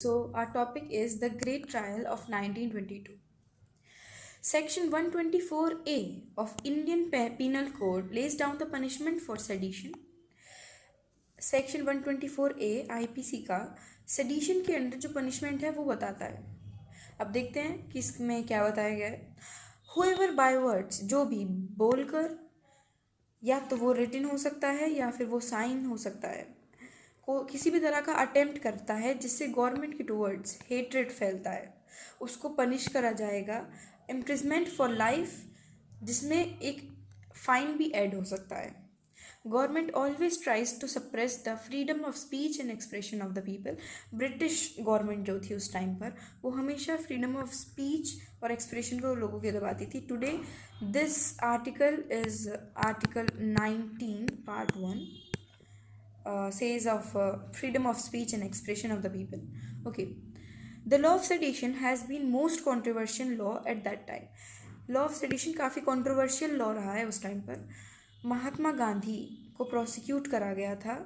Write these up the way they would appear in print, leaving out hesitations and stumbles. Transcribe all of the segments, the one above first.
So, our topic is the Great Trial of 1922. Section 124A of Indian Penal Code lays down the punishment for sedition. Section 124A IPC का sedition के under जो punishment है वो बताता है. अब देखते हैं कि इसमें क्या बताया गया है. हुएवर बाय वर्ड्स, जो भी बोलकर, या तो वो रिटन हो सकता है या फिर वो साइन हो सकता है, को किसी भी तरह का अटेम्प्ट करता है जिससे गवर्नमेंट के टूवर्ड्स हेट्रेड फैलता है, उसको पनिश करा जाएगा इम्प्रिजमेंट फॉर लाइफ, जिसमें एक फाइन भी ऐड हो सकता है. Government always tries to suppress the freedom of speech and expression of the people. British government जो थी उस टाइम पर, वो हमेशा फ्रीडम ऑफ स्पीच और एक्सप्रेशन को लोगों के दबाती थी. Today this article is article 19 part 1 says of freedom of speech and expression of the people. Okay, the law of sedition has been most controversial law at that time. Law of sedition काफ़ी controversial law रहा है उस time पर. महात्मा गांधी को prosecute करा गया था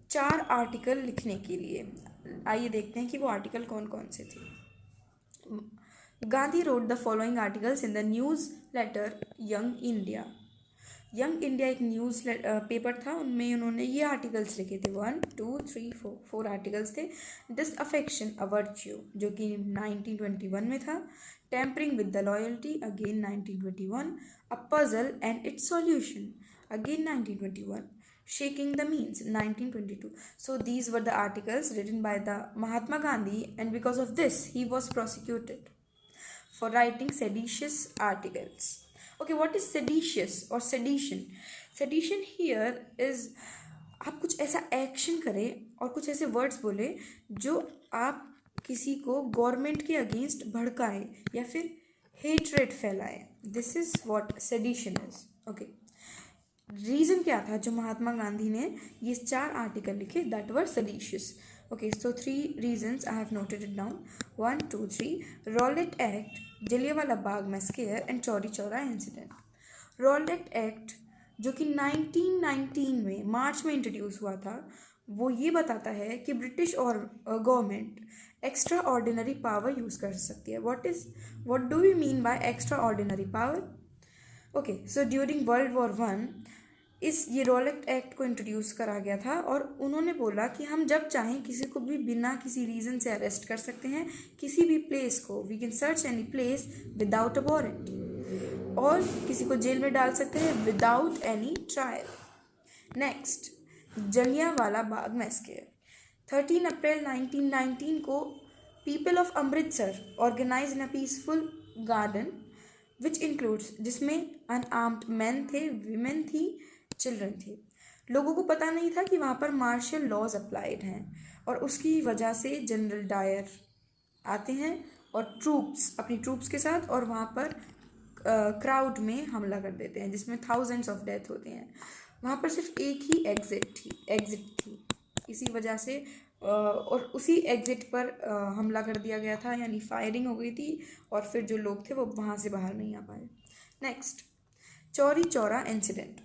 4 article लिखने के लिए. आइए देखते हैं कि वो आर्टिकल कौन कौन से थे. Gandhi wrote the following articles in the newsletter young India. Young India एक न्यूज़ पेपर था, उनमें उन्होंने ये आर्टिकल्स लिखे थे. 1 2 3 4 आर्टिकल्स थे. डिसअफेक्शन अ वर्च्यू, जो कि 1921 में था. Tampering with the loyalty, again 1921. A puzzle and its solution, again 1921. Shaking the Means, 1922. So these were the articles written by the Mahatma Gandhi, and because of this he was prosecuted for writing seditious articles. Okay, what is seditious or sedition? Sedition here is आप कुछ ऐसा action करें और कुछ ऐसे words बोले जो आप किसी को गवर्नमेंट के अगेंस्ट भड़काए या फिर हेट्रेड फैलाए. This is what sedition is. Okay, reason क्या था जो महात्मा गांधी ने ये 4 आर्टिकल लिखे that were seditious. Okay, so 3 reasons I have noted it down. 1 2 3. Rowlatt Act, Jallianwala Bagh massacre and Chauri Chaura incident. Rowlatt act जो कि 1919 में मार्च में इंट्रोड्यूस हुआ था, वो ये बताता है कि ब्रिटिश और government extraordinary power use कर सकती है. What do we mean by extraordinary power? Okay, so during world war 1 ये रॉलेट एक्ट को इंट्रोड्यूस करा गया था और उन्होंने बोला कि हम जब चाहें किसी को भी बिना किसी रीज़न से अरेस्ट कर सकते हैं, किसी भी प्लेस को. We can search any place without a warrant, और किसी को जेल में डाल सकते हैं without any trial. Next, Jallianwala Bagh massacre. 13 April 1919 को people of Amritsar organize in a peaceful garden which includes, जिसमें अनआर्म्ड मैन थे, वीमेन थी, चिल्ड्रन थे. लोगों को पता नहीं था कि वहाँ पर मार्शल लॉज अप्लाइड हैं, और उसकी वजह से जनरल डायर आते हैं और अपनी ट्रूप्स के साथ, और वहाँ पर क्राउड में हमला कर देते हैं जिसमें थाउजेंड्स ऑफ डेथ होते हैं. वहाँ पर सिर्फ एक ही एग्जिट थी. इसी वजह से और उसी एग्जिट पर हमला कर दिया गया था, यानी फायरिंग हो गई थी, और फिर जो लोग थे वो वहाँ से बाहर नहीं आ पाए. Next, Chauri Chaura incident.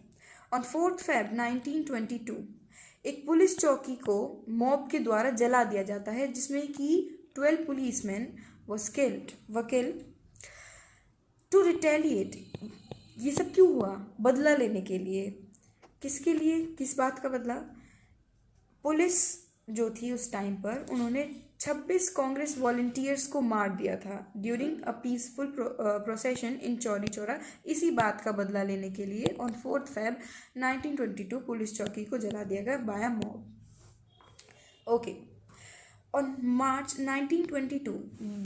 On 4 Feb 1922 एक पुलिस चौकी को मॉब के द्वारा जला दिया जाता है, जिसमें कि 12 policeman were killed to retaliate. ये सब क्यों हुआ? बदला लेने के लिए. किसके लिए? किस बात का बदला? पुलिस जो थी उस टाइम पर, उन्होंने 26 कांग्रेस वॉलंटियर्स को मार दिया था ड्यूरिंग अ पीसफुल प्रोसेशन इन चौरी चौरा. इसी बात का बदला लेने के लिए ऑन 4 Feb 1922 पुलिस चौकी को जला दिया गया by mob. Okay, on March 1922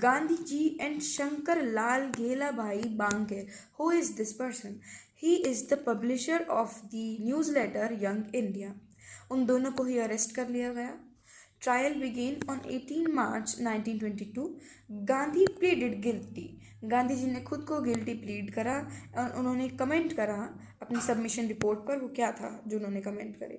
Gandhi ji and Shankar Lal Ghelabhai Banker. Who is this person? He is the publisher of the newsletter young India. उन दोनों को ही अरेस्ट कर लिया गया. Trial began on 18 March 1922. Gandhi pleaded guilty. Gandhi ji ने खुद को गिल्टी प्लीड करा और उन्होंने कमेंट करा अपनी सबमिशन रिपोर्ट पर. वो क्या था जो उन्होंने कमेंट करे?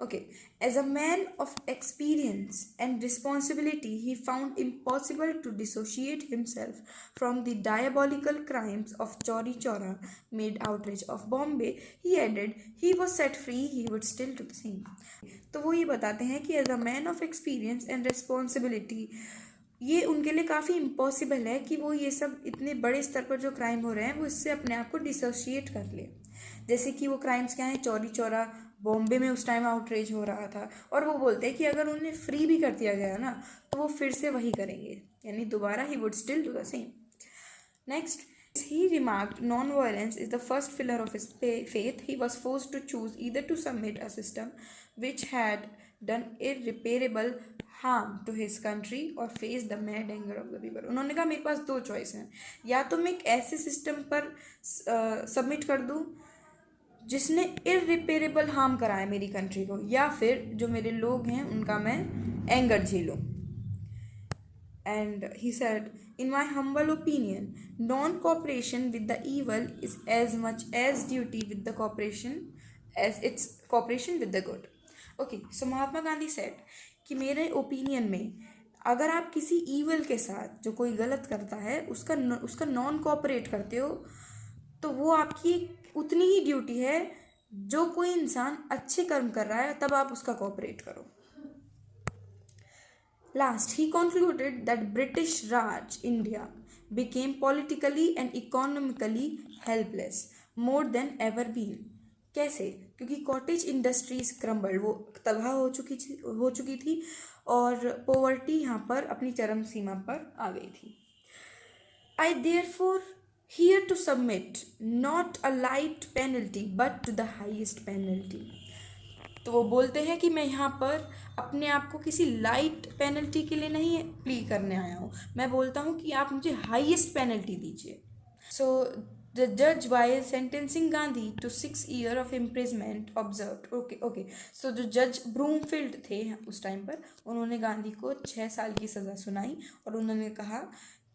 Okay, as a man of experience and responsibility, he found impossible to dissociate himself from the diabolical crimes of Chauri Chaura made outrage of Bombay. He added, he was set free, he would still do the same. तो वो ये बताते हैं कि as a man of experience and responsibility ये उनके लिए काफ़ी इम्पॉसिबल है कि वो ये सब इतने बड़े स्तर पर जो क्राइम हो रहे हैं वो इससे अपने आप को डिसोशिएट कर ले। जैसे कि वो क्राइम्स क्या हैं, चौरी चौरा बॉम्बे में उस टाइम आउटरेज हो रहा था, और वो बोलते हैं कि अगर उन्हें फ्री भी कर दिया गया ना तो वो फिर से वही करेंगे, यानी दोबारा he would still do the same. Next, he remarked, non-violence is the first pillar of his faith. He was forced to choose either to submit a system which had done irreparable harm to his country or face the mad anger of the people. उन्होंने कहा मेरे पास दो choice हैं, या तो मैं एक ऐसे सिस्टम पर सबमिट कर दूँ जिसने इररिपेरेबल हार्म कराया मेरी कंट्री को, या फिर जो मेरे लोग हैं उनका मैं anger झेलूँ। And he said, in my humble opinion, non-cooperation with the evil is as much as duty with the cooperation as its cooperation with the good. Okay, so Mahatma Gandhi said कि मेरे ओपिनियन में अगर आप किसी ईवल के साथ, जो कोई गलत करता है, उसका नॉन कोऑपरेट करते हो तो वो आपकी उतनी ही ड्यूटी है जो कोई इंसान अच्छे कर्म कर रहा है, तब आप उसका कोऑपरेट करो। Last, he concluded that British Raj India became politically and economically helpless more than ever been. कैसे? क्योंकि कॉटेज इंडस्ट्रीज क्रम्बल्ड, वो तबाह हो चुकी थी और पोवर्टी यहाँ पर अपनी चरम सीमा पर आ गई थी। I therefore here to submit not a light penalty but to the highest penalty. तो वो बोलते हैं कि मैं यहाँ पर अपने आप को किसी लाइट पेनल्टी के लिए नहीं प्ली करने आया हूँ, मैं बोलता हूँ कि आप मुझे हाईएस्ट पेनल्टी दीजिए। सो द जज while sentencing Gandhi to 6 years of imprisonment observe. Okay so जो जज ब्रूमफील्ड थे उस टाइम पर, उन्होंने गांधी को 6 साल की सज़ा सुनाई और उन्होंने कहा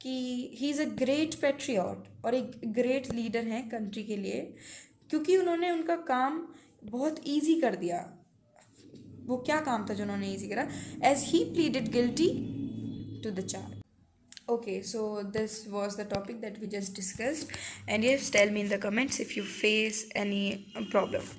कि he is a great patriot और एक ग्रेट लीडर हैं कंट्री के लिए, क्योंकि उन्होंने उनका काम बहुत ईजी कर दिया। वो क्या काम था जो उन्होंने ईजी करा? As he pleaded guilty to the charge. Okay, so this was the topic that we just discussed, and yes, tell me in the comments if you face any problem.